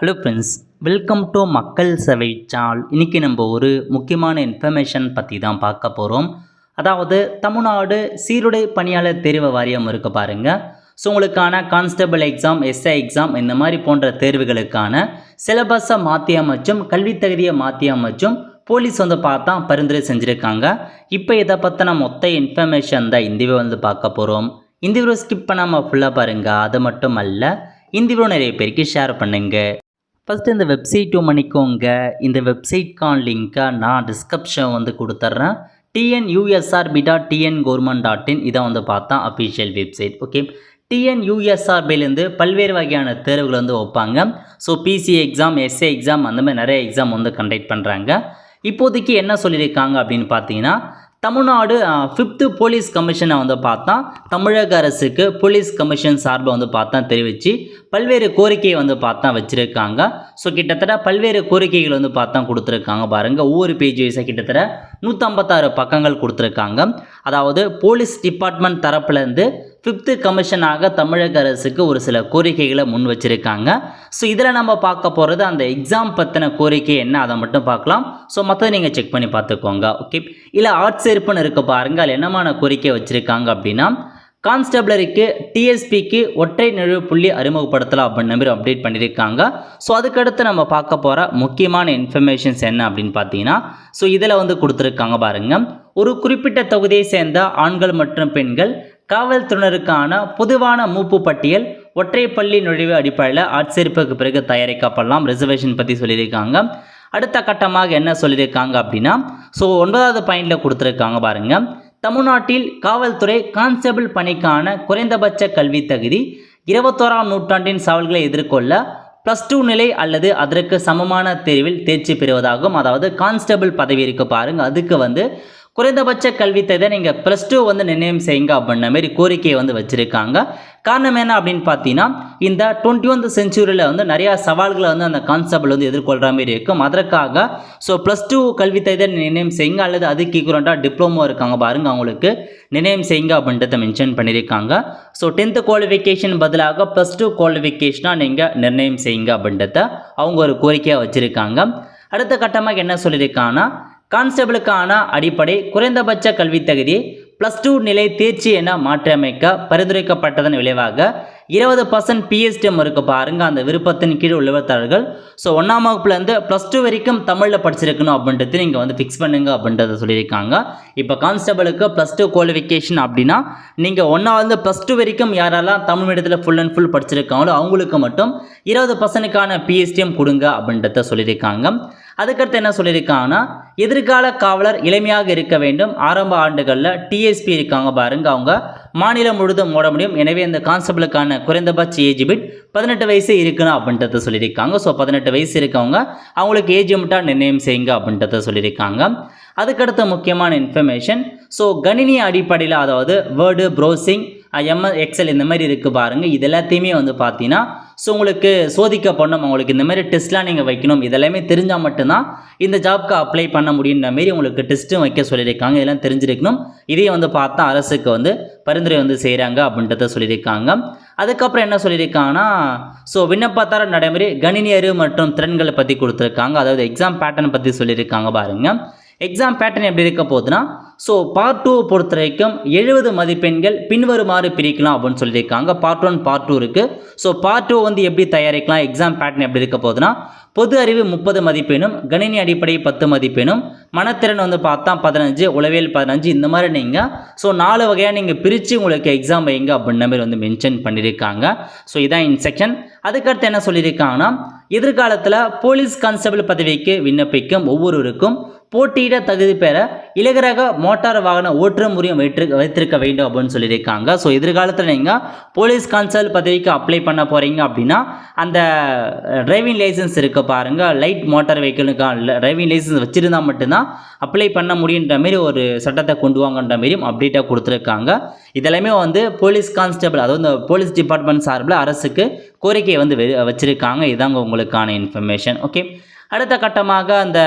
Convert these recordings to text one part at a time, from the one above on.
Hello friends, welcome to மக்கள் சேவை channel. இன்றைக்கி நம்ம ஒரு முக்கியமான இன்ஃபர்மேஷன் பற்றி தான் பார்க்க போகிறோம். அதாவது தமிழ்நாடு சீருடை பணியாளர் தேர்வு வாரியம் இருக்குது பாருங்கள். ஸோ உங்களுக்கான கான்ஸ்டபிள் எக்ஸாம், எஸ்ஐ எக்ஸாம் இந்த மாதிரி போன்ற தேர்வுகளுக்கான சிலபஸை மாற்றி அமைச்சும் கல்வித் தகுதியை மாற்றி அமைச்சும் போலீஸ் பார்த்தா பரிந்துரை செஞ்சுருக்காங்க. இப்போ இதை பற்றின மொத்த இன்ஃபர்மேஷன் தான் இந்த வீடியோ பார்க்க போகிறோம். இந்த வீடியோ ஸ்கிப் பண்ணாமல் ஃபுல்லாக பாருங்கள். அது மட்டும் அல்ல, இந்த வீடியோ நிறைய பேருக்கு ஷேர் பண்ணுங்கள். ஃபஸ்ட்டு இந்த வெப்சைட்டும் பண்ணிக்கோங்க. இந்த வெப்சைட்கான லிங்க்கை நான் டிஸ்கிரிப்ஷன் கொடுத்துட்றேன். tnusrb.tn.government.in இதை பார்த்தா அஃபிஷியல் வெப்சைட். ஓகே, டிஎன்யூஎஸ்ஆர்பிலேருந்து பல்வேறு வகையான தேர்வுகள் வைப்பாங்க. So PC exam, SA exam அந்த மாதிரி நிறைய எக்ஸாம் கண்டக்ட் பண்ணுறாங்க. இப்போதைக்கு என்ன சொல்லியிருக்காங்க அப்படின்னு பார்த்தீங்கன்னா, தமிழ்நாடு 5th போலீஸ் கமிஷனை பார்த்தா தமிழக அரசுக்கு போலீஸ் கமிஷன் சார்பை பார்த்தா தெரிவித்து பல்வேறு கோரிக்கையை பார்த்தா வச்சுருக்காங்க. ஸோ கிட்டத்தட்ட பல்வேறு கோரிக்கைகள் பார்த்தா கொடுத்துருக்காங்க பாருங்கள். ஒவ்வொரு பேஜ் வைஸாக கிட்டத்தட்ட 156 பக்கங்கள் கொடுத்துருக்காங்க. அதாவது போலீஸ் டிபார்ட்மெண்ட் தரப்புலேருந்து 5th கமிஷனாக தமிழக அரசுக்கு ஒரு சில கோரிக்கைகளை முன் வச்சுருக்காங்க. ஸோ இதில் நம்ம பார்க்க போகிறது அந்த எக்ஸாம் பற்றின கோரிக்கை என்ன, அதை மட்டும் பார்க்கலாம். ஸோ மற்ற நீங்கள் செக் பண்ணி பார்த்துக்கோங்க. ஓகே, இல்லை ஆட்சேர்ப்புன்னு இருக்க பாருங்கள். அதில் என்னமான கோரிக்கை வச்சுருக்காங்க அப்படின்னா, கான்ஸ்டபிளருக்கு டிஎஸ்பிக்கு ஒற்றை நுழைவு புள்ளி அறிமுகப்படுத்தலாம் அப்படின்னு மாதிரி அப்டேட் பண்ணியிருக்காங்க. ஸோ அதுக்கடுத்து நம்ம பார்க்க போகிற முக்கியமான இன்ஃபர்மேஷன்ஸ் என்ன அப்படின்னு பார்த்தீங்கன்னா, ஸோ இதில் கொடுத்துருக்காங்க பாருங்கள். ஒரு குறிப்பிட்ட தொகுதியை சேர்ந்த ஆண்கள் மற்றும் பெண்கள் காவல்துறையினருக்கான பொதுவான மூப்பு பட்டியல் ஒற்றை பள்ளி நுழைவு அடிப்படையில் ஆட்சேர்ப்புக்கு பிறகு தயாரிக்கப்படலாம். ரிசர்வேஷன் பற்றி சொல்லியிருக்காங்க. அடுத்த கட்டமாக என்ன சொல்லியிருக்காங்க அப்படின்னா, ஸோ 9வது பாயிண்டில் கொடுத்துருக்காங்க பாருங்கள். தமிழ்நாட்டில் காவல்துறை கான்ஸ்டபிள் பணிக்கான குறைந்தபட்ச கல்வி தகுதி 21ஆம் நூற்றாண்டின் சவால்களை எதிர்கொள்ள +2 நிலை அல்லது அதற்கு சமமான தேர்வில் தேர்ச்சி பெறுவதாகும். அதாவது கான்ஸ்டபிள் பதவி இருக்குது பாருங்கள், அதுக்கு குறைந்தபட்ச கல்வி தகுதியை நீங்கள் +2 நிர்ணயம் செய்யுங்க அப்படின்ற மாதிரி கோரிக்கையை வச்சுருக்காங்க. காரணம் என்ன அப்படின்னு பார்த்தீங்கன்னா, இந்த 21th செஞ்சுரியில் நிறையா சவால்களை அந்த கான்ஸ்டபிள் எதிர்கொள்கிற மாதிரி இருக்கும். அதற்காக ஸோ +2 கல்வி தகுதியை நிர்ணயம் செய்யுங்க அல்லது அதுக்கு ஈக்குவலண்ட்டாக டிப்ளமோ இருக்காங்க பாருங்கள், அவங்களுக்கு நிர்ணயம் செய்யுங்க அப்படின்றத மென்ஷன் பண்ணியிருக்காங்க. ஸோ 10th குவாலிஃபிகேஷன் பதிலாக +2 குவாலிஃபிகேஷனாக நீங்கள் நிர்ணயம் செய்யுங்க அப்படின்றத அவங்க ஒரு கோரிக்கையாக வச்சுருக்காங்க. அடுத்த கட்டமாக என்ன சொல்லியிருக்காங்கன்னா, கான்ஸ்டபிளுக்கான அடிப்படை குறைந்தபட்ச கல்வி தகுதியை +2 நிலை தேர்ச்சி என மாற்றியமைக்க பரிந்துரைக்கப்பட்டதன் விளைவாக 20% பிஎஸ்டிஎம் இருக்க பாருங்க. அந்த விருப்பத்தின் கீழ் உள்ளவர்கள் ஸோ 1ஆம் வகுப்புலேருந்து +2 வரைக்கும் தமிழில் படிச்சிருக்கணும் அப்படின்றது நீங்கள் ஃபிக்ஸ் பண்ணுங்க அப்படின்றத சொல்லியிருக்காங்க. இப்போ கான்ஸ்டபிளுக்கு +2 குவாலிஃபிகேஷன் அப்படின்னா நீங்கள் 1ஆவது +2 வரைக்கும் யாரெல்லாம் தமிழ் மீடியத்தில் ஃபுல் அண்ட் ஃபுல் படிச்சிருக்காங்களோ அவங்களுக்கு மட்டும் 20%க்கான பிஎஸ்டிஎம் கொடுங்க அப்படின்றத சொல்லியிருக்காங்க. அதுக்கடுத்து என்ன சொல்லியிருக்காங்கன்னா, எதிர்கால காவலர் இளமையாக இருக்க வேண்டும். ஆரம்ப ஆண்டுகளில் டிஎஸ்பி இருக்காங்க பாருங்கள், அவங்க மாநிலம் முழுதும் ஓட முடியும். எனவே இந்த கான்ஸ்டபிளுக்கான குறைந்தபட்ச ஏஜ் பிட் 18 வயசு இருக்கணும் அப்படின்றத சொல்லியிருக்காங்க. ஸோ 18 வயசு இருக்கவங்க அவங்களுக்கு ஏஜ் லிமிட்டாக நிர்ணயம் செய்யுங்க அப்படின்றத சொல்லியிருக்காங்க. அதுக்கடுத்த முக்கியமான இன்ஃபர்மேஷன், ஸோ கணினி அடிப்படையில் அதாவது வேர்டு, ப்ரௌசிங், எம்எஸ் எக்ஸல் இந்த மாதிரி இருக்குது பாருங்கள். இது எல்லாத்தையுமே பார்த்தீங்கன்னா ஸோ உங்களுக்கு சோதிக்கப்படணும். உங்களுக்கு இந்த மாதிரி டெஸ்ட்லாம் நீங்கள் வைக்கணும். இதெல்லாமே தெரிஞ்சால் மட்டும்தான் இந்த ஜாப்க்கு அப்ளை பண்ண முடியுன்ற மாரி உங்களுக்கு டெஸ்ட்டும் வைக்க சொல்லியிருக்காங்க. இதெல்லாம் தெரிஞ்சிருக்கணும். இதையும் பார்த்தா அரசுக்கு பரிந்துரை செய்கிறாங்க அப்படின்றத சொல்லியிருக்காங்க. அதுக்கப்புறம் என்ன சொல்லியிருக்காங்கன்னா, ஸோ விண்ணப்பத்தார நடைமுறை, கணினி அறிவு மற்றும் திறன்களை பற்றி கொடுத்துருக்காங்க. அதாவது எக்ஸாம் பேட்டர்ன் பற்றி சொல்லியிருக்காங்க பாருங்கள். எக்ஸாம் பேட்டர்ன் எப்படி இருக்க போகுதுன்னா, ஸோ பார்ட் 2 பொறுத்த வரைக்கும் 70 மதிப்பெண்கள் பின்வருமாறு பிரிக்கலாம் அப்படின்னு சொல்லியிருக்காங்க. பார்ட் 1, பார்ட் 2 இருக்குது. ஸோ பார்ட் 2 எப்படி தயாரிக்கலாம், எக்ஸாம் பேட்டர்ன் எப்படி இருக்க போகுதுன்னா, பொது அறிவு 30 மதிப்பெண்ணும், கணினி அடிப்படை 10 மதிப்பெண்ணும், மனத்திறன் பார்த்தா 15, உளவியல் 15, இந்த மாதிரி நீங்கள் ஸோ 4 வகையாக நீங்கள் பிரித்து உங்களுக்கு எக்ஸாம் வைங்க அப்படின்ற மாதிரி மென்ஷன் பண்ணியிருக்காங்க. ஸோ இதான் இன்செக்ஷன். அதுக்கடுத்து என்ன சொல்லியிருக்காங்கன்னா, எதிர்காலத்தில் போலீஸ் கான்ஸ்டபிள் பதவிக்கு விண்ணப்பிக்கும் ஒவ்வொருவருக்கும் போட்டியிட தகுதி பெற இலகுரக மோட்டார் வாகன ஓட்டுநர் உரிமம் வைத்திருக்க வேண்டும் அப்படின்னு சொல்லியிருக்காங்க. ஸோ எதிர்காலத்தில் நீங்கள் போலீஸ் கான்ஸ்டபிள் பதவிக்கு அப்ளை பண்ண போகிறீங்க அப்படின்னா அந்த டிரைவிங் லைசன்ஸ் இருக்க பாருங்கள், லைட் மோட்டார் வெஹிக்கிளுக்கான டிரைவிங் லைசன்ஸ் வச்சுருந்தால் மட்டும்தான் அப்ளை பண்ண முடியுன்ற மாரி ஒரு சட்டத்தை கொண்டு வாங்கன்ற மாரியும் அப்டேட்டாக கொடுத்துருக்காங்க. இதெல்லாமே போலீஸ் கான்ஸ்டபிள் அதாவது இந்த போலீஸ் டிபார்ட்மெண்ட் சார்பில் அரசுக்கு கோரிக்கையை வச்சுருக்காங்க. இதாங்க உங்களுக்கான இன்ஃபர்மேஷன். ஓகே, அடுத்த கட்டமாக அந்த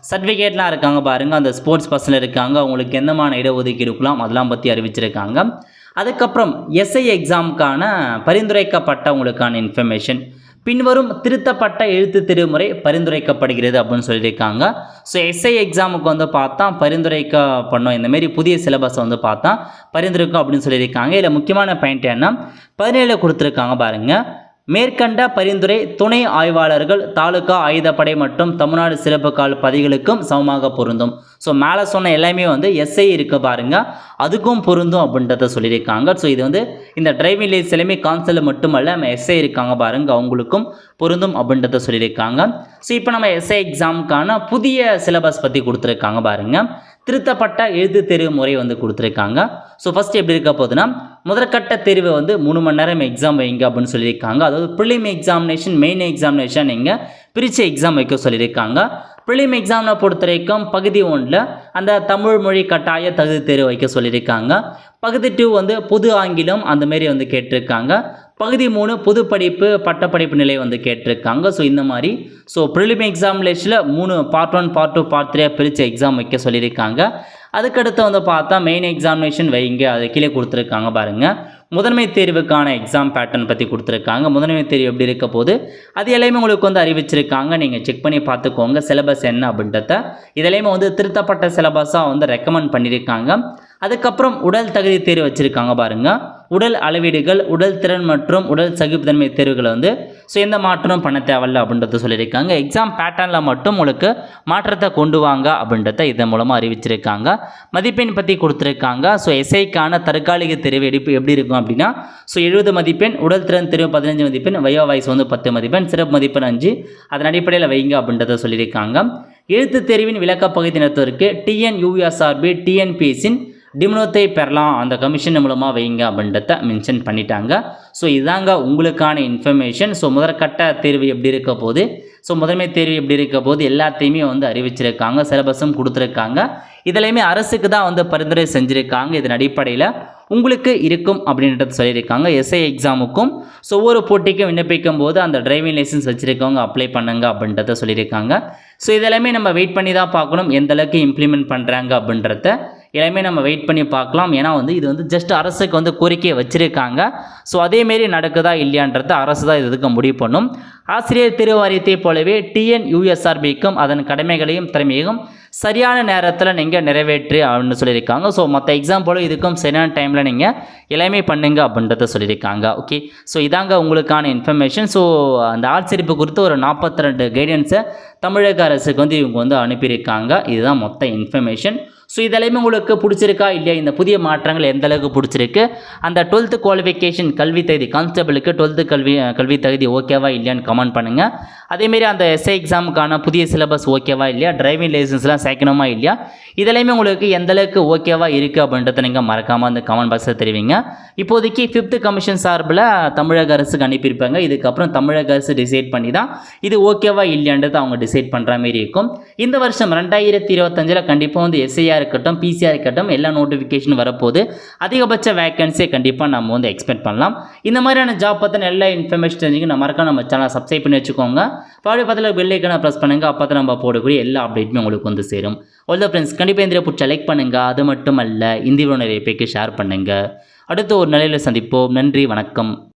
சர்டிஃபிகேட்லாம் இருக்காங்க பாருங்கள், அந்த ஸ்போர்ட்ஸ் பர்சன் இருக்காங்க, அவங்களுக்கு எந்தமான இடஒதுக்கீடு இருக்கலாம் அதெல்லாம் பற்றி அறிவிச்சிருக்காங்க. அதுக்கப்புறம் எஸ்ஐ எக்ஸாமுக்கான பரிந்துரைக்கப்பட்ட உங்களுக்கான இன்ஃபர்மேஷன், பின்வரும் திருத்தப்பட்ட எழுத்து திருமுறை பரிந்துரைக்கப்படுகிறது அப்படின்னு சொல்லியிருக்காங்க. ஸோ எஸ்ஐ எக்ஸாமுக்கு வந்து பார்த்தா பரிந்துரைக்கப்படணும், இந்தமாரி புதிய சிலபஸை வந்து பார்த்தா பரிந்துரைக்கும் அப்படின்னு சொல்லியிருக்காங்க. இதில் முக்கியமான பாயிண்ட் என்ன 17 கொடுத்துருக்காங்க பாருங்கள். மேற்கண்ட பரிந்துரை துணை ஆய்வாளர்கள் தாலுகா ஆயுதப்படை மற்றும் தமிழ்நாடு சிறப்பு கால் பதவிகளுக்கும் சமமாக பொருந்தும். ஸோ மேலே சொன்ன எல்லாமே வந்து எஸ்ஐ இருக்க பாருங்க, அதுக்கும் பொருந்தும் அப்படின்றத சொல்லியிருக்காங்க. ஸோ இது வந்து இந்த டிரைவிங் லைசன்ஸ் எல்லாமே கான்ஸ்டபிள் மட்டுமல்ல, நம்ம எஸ்ஐ இருக்காங்க பாருங்க, அவங்களுக்கும் பொருந்தும் அப்படின்றத சொல்லியிருக்காங்க. ஸோ இப்போ நம்ம எஸ்ஐ எக்ஸாமுக்கான புதிய சிலபஸ் பற்றி கொடுத்துருக்காங்க பாருங்க. திருத்தப்பட்ட எழுத்து தேர்வு முறை வந்து கொடுத்துருக்காங்க. ஸோ ஃபஸ்ட் எப்படி இருக்க போகுதுன்னா, முதற்கட்ட தேர்வு வந்து 3 மணி நேரம் எக்ஸாம் வைங்க அப்படின்னு சொல்லியிருக்காங்க. அதாவது ப்ரிலிம் எக்ஸாமினேஷன் மெயின் எக்ஸாமினேஷன் நீங்கள் பிரித்து எக்ஸாம் வைக்க சொல்லியிருக்காங்க. ப்ரிலிம் எக்ஸாமை பொறுத்த வரைக்கும் பகுதி 1 அந்த தமிழ் மொழி கட்டாய தகுதி தேர்வு வைக்க சொல்லியிருக்காங்க. பகுதி 2 வந்து பொது ஆங்கிலம் அந்தமாரி வந்து கேட்டிருக்காங்க. பகுதி 3 பொது படிப்பு பட்டப்படிப்பு நிலை வந்து கேட்டிருக்காங்க. ஸோ இந்த மாதிரி ப்ரிலிம் எக்ஸாமினேஷனில் 3 பார்ட் 1 பார்ட் 2 பார்ட் 3 பிரித்து எக்ஸாம் வைக்க சொல்லியிருக்காங்க. அதுக்கடுத்து வந்து பார்த்தா மெயின் எக்ஸாமினேஷன் வைங்க, அது கீழே கொடுத்துருக்காங்க பாருங்கள். முதன்மை தேர்வுக்கான எக்ஸாம் பேட்டர்ன் பற்றி கொடுத்துருக்காங்க. முதன்மை தேர்வு எப்படி இருக்க போது அது எல்லாமே உங்களுக்கு வந்து அறிவிச்சிருக்காங்க. நீங்கள் செக் பண்ணி பார்த்துக்கோங்க சிலபஸ் என்ன அப்படின்றத. இதெல்லாமே வந்து திருத்தப்பட்ட சிலபஸாக வந்து ரெக்கமெண்ட் பண்ணியிருக்காங்க. அதுக்கப்புறம் உடல் தகுதி தேர்வு வச்சுருக்காங்க பாருங்கள். உடல் அளவீடுகள், உடல் திறன் மற்றும் உடல் சகிப்புத்தன்மை தேர்வுகளை வந்து எந்த மாற்றமும் பண்ண தேவையில்லை அப்படின்றத சொல்லியிருக்காங்க. எக்ஸாம் பேட்டர்னில் மட்டும் உங்களுக்கு மாற்றத்தை கொண்டு வாங்க அப்படின்றத இதன் மூலமாக அறிவிச்சிருக்காங்க. மதிப்பெண் பற்றி கொடுத்துருக்காங்க. எஸ்ஐக்கான தற்காலிக தேர்வு எப்படி இருக்கும் அப்படின்னா 70 மதிப்பெண், உடல் திறன் தேர்வு 15 மதிப்பெண், வயோ வயசு வந்து 10 மதிப்பெண், சிறப்பு மதிப்பெண் 5, அதன் அடிப்படையில் வைங்க அப்படின்றத சொல்லியிருக்காங்க. எழுத்து தேர்வின் விளக்கப்பகுதி நடத்துவதற்கு டிஎன்யூஎஸ்ஆர்பி டிஎன்பிஎஸ்சின் டிம்னோத்தை பெறலாம், அந்த கமிஷன் மூலமாக வைங்க அப்படின்றத மென்ஷன் பண்ணிட்டாங்க. இதாங்க உங்களுக்கான இன்ஃபர்மேஷன். முதற்கட்ட தேர்வு எப்படி இருக்க போது, முதன்மை தேர்வு எப்படி இருக்க போது எல்லாத்தையுமே வந்து அறிவிச்சிருக்காங்க. சிலபஸும் கொடுத்துருக்காங்க. இதெல்லாமே அரசுக்கு தான் வந்து பரிந்துரை செஞ்சுருக்காங்க. இதன் அடிப்படையில் உங்களுக்கு இருக்கும் அப்படின்றது சொல்லியிருக்காங்க. எஸ்ஐ எக்ஸாமுக்கும் ஒவ்வொரு போட்டிக்கும் விண்ணப்பிக்கும் போது அந்த டிரைவிங் லைசன்ஸ் வச்சுருக்கவங்க அப்ளை பண்ணுங்க அப்படின்றத சொல்லியிருக்காங்க. இதெல்லாமே நம்ம வெயிட் பண்ணி தான் பார்க்கணும் எந்த அளவுக்கு இம்ப்ளிமெண்ட் பண்ணுறாங்க அப்படின்றத எல்லாமே நம்ம வெயிட் பண்ணி பார்க்கலாம். ஏன்னா வந்து இது வந்து ஜஸ்ட் அரசுக்கு வந்து கோரிக்கையை வச்சுருக்காங்க. அதேமாரி நடக்குதா இல்லையான்றத அரசு தான் இதுக்கு முடிவு பண்ணும். ஆசிரியர் தேர்வு வாரியத்தை போலவே டிஎன்யூஎஸ்ஆர்பிக்கும் அதன் கடமைகளையும் திறமையும் சரியான நேரத்தில் நீங்கள் நிறைவேற்று அப்படின்னு சொல்லியிருக்காங்க. மற்ற எக்ஸாம் போல இதுக்கும் சரியான டைமில் நீங்கள் எல்லாமே பண்ணுங்க அப்படின்றத சொல்லியிருக்காங்க. ஓகே, இதாங்க உங்களுக்கான இன்ஃபர்மேஷன். அந்த ஆட்சேர்ப்பு குறித்து ஒரு 42 கைடன்ஸை தமிழக அரசுக்கு வந்து இவங்க வந்து அனுப்பியிருக்காங்க. இதுதான் மொத்த இன்ஃபர்மேஷன். இதெல்லாமே உங்களுக்கு பிடிச்சிருக்கா இல்லையா, இந்த புதிய மாற்றங்கள் எந்த அளவுக்கு பிடிச்சிருக்கு, அந்த 12th குவாலிஃபிகேஷன் கல்வி தகுதி கான்ஸ்டபிளுக்கு 12th கல்வி தகுதி ஓகேவா இல்லையான்னு கமெண்ட் பண்ணுங்கள். அதேமாரி அந்த எஸ்ஐ எக்ஸாமுக்கான புதிய சிலபஸ் ஓகேவா இல்லையா, டிரைவிங் லைசன்ஸ்லாம் சேர்க்கணுமா இல்லையா, இதெல்லாமே உங்களுக்கு எந்த அளவுக்கு ஓகேவா இருக்குது அப்படின்றத நீங்கள் மறக்காமல் அந்த கமெண்ட் பாக்ஸில் தெரிவிங்க. இப்போதைக்கு 5th கமிஷன் சார்பில் தமிழக அரசுக்கு அனுப்பியிருப்பாங்க. இதுக்கப்புறம் தமிழக அரசு டிசைட் பண்ணி தான் இது ஓகேவா இல்லையான்றதை அவங்க டிசைட் பண்ணுற மாதிரி இருக்கும். இந்த வருஷம் 2025 கண்டிப்பாக வந்து எஸ்ஐஆர் இருக்கட்டும் பிசிஆர் இருக்கட்டும் எல்லா நோட்டிஃபிகேஷன் வரப்போது அதிகபட்ச வேகன்சியை கண்டிப்பாக நம்ம வந்து எக்ஸ்பெக்ட் பண்ணலாம். இந்த மாதிரியான ஜாப் பற்றின எல்லா இன்ஃபர்மேஷன் தெரிஞ்சுக்க நம்ம சேனலை சப்ஸ்கிரைப் பண்ணி வச்சுக்கோங்க. பக்கத்தில் பெல் ஐக்கானை ப்ரெஸ் பண்ணுங்கள். அப்போ தான் நம்ம போடக்கூடிய எல்லா அப்டேட்டுமே உங்களுக்கு வந்து சேரும். ஆல் ஃப்ரெண்ட்ஸ், கண்டிப்பாக இந்த பிடிச்ச லைக் பண்ணுங்கள். அது மட்டும் அல்ல, இந்தியாவில் நிறைய பேருக்கு ஷேர் பண்ணுங்கள். அடுத்த ஒரு நிலையில் சந்திப்போம். நன்றி, வணக்கம்.